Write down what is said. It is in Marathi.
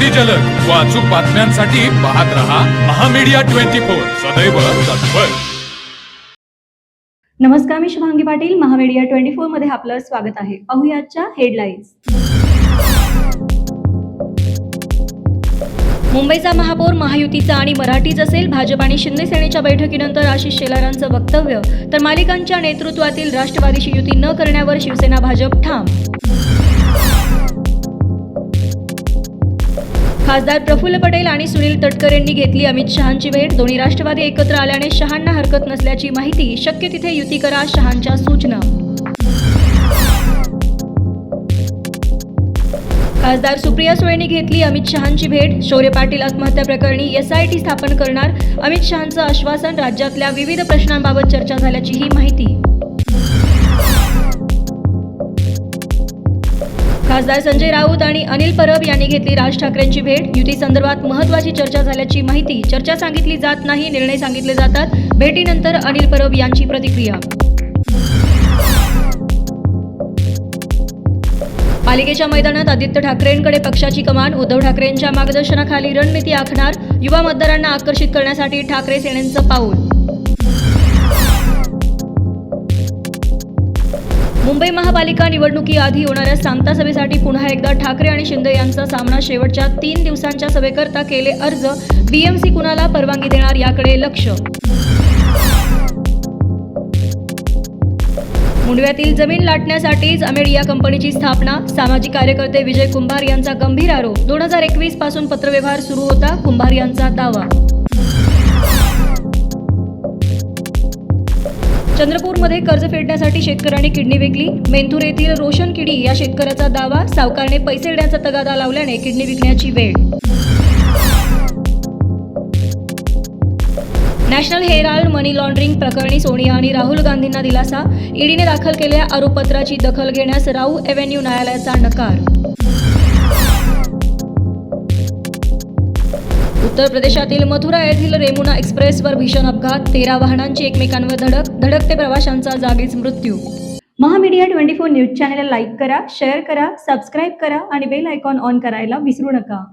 अगदी जलद व अचूक बातम्यांसाठी पाहत रहा महामीडिया 24 सदैव तत्पर. नमस्कार, मी शुभांगी पाटील. महामीडिया 24 मध्ये आपलं स्वागत आहे. पाहूयाच्या हेडलाईन्स. मुंबईचा महापौर महायुतीचा आणि मराठीच असेल. भाजप आणि शिंदे सेनेच्या बैठकीनंतर आशिष शेलारांचं वक्तव्य. तर मालिकांच्या नेतृत्वातील राष्ट्रवादीशी युती न करण्यावर शिवसेना भाजप ठाम. खासदार प्रफुल्ल पटेल आणि सुनील तटकरे यांनी घेतली अमित शहांची भेट. दोन्ही राष्ट्रवादी एकत्र आल्याने शहांना हरकत नसल्याची माहिती. शक्य तिथे युती करा, शहांच्या सूचना. खासदार सुप्रिया सुळेंनी घेतली अमित शहांची भेट. शौर्य पाटील आत्महत्या प्रकरणी SIT स्थापन करणार. अमित शहांचं आश्वासन. राज्यातल्या विविध प्रश्नांबाबत चर्चा झाल्याचीही माहिती. खासदार संजय राऊत आणि अनिल परब यांनी घेतली राज ठाकरेंची भेट. युती संदर्भात महत्त्वाची चर्चा झाल्याची माहिती. चर्चा सांगितली जात नाही, निर्णय सांगितले जातात. भेटीनंतर अनिल परब यांची प्रतिक्रिया. पालिकेच्या मैदानात आदित्य ठाकरेंकडे पक्षाची कमान. उद्धव ठाकरेंच्या मार्गदर्शनाखाली रणनीती आखणार. युवा मतदारांना आकर्षित करण्यासाठी ठाकरे सेनेचं पाऊल. मुंबई महापालिका निवडणुकीआधी होणाऱ्या सांगता सभेसाठी पुन्हा एकदा ठाकरे आणि शिंदे यांचा सामना. शेवटच्या 3 दिवसांच्या सभेकरता केले अर्ज. BMC कुणाला परवानगी देणार याकडे लक्ष. मुंडव्यातील जमीन लाटण्यासाठीच अमेड या कंपनीची स्थापना. सामाजिक कार्यकर्ते विजय कुंभार यांचा गंभीर आरोप. 2021 पासून पत्रव्यवहार सुरू होता, कुंभार यांचा दावा. चंद्रपूरमध्ये कर्ज फेडण्यासाठी शेतकऱ्यांनी किडनी विकली. मेंथूर येथील रोशन किडी या शेतकऱ्याचा दावा. सावकारने पैसे देण्याचा तगादा लावल्याने किडनी विकण्याची वेळ. नॅशनल हेराल्ड मनी लॉन्ड्रिंग प्रकरणी सोनिया आणि राहुल गांधींना दिलासा. ईडीने दाखल केलेल्या आरोपपत्राची दखल घेण्यास राऊ एव्हेन्यू न्यायालयाचा नकार. उत्तर प्रदेशातील मथुरा येथील रेमुना एक्सप्रेसवर भीषण अपघात. 13 वाहनांची एकमेकांवर धडक. धडकते प्रवाशांचा जागीच मृत्यू. महामीडिया 24 न्यूज चॅनलला लाईक करा, शेअर करा, सबस्क्राईब करा आणि बेल आयकॉन ऑन करायला विसरू नका.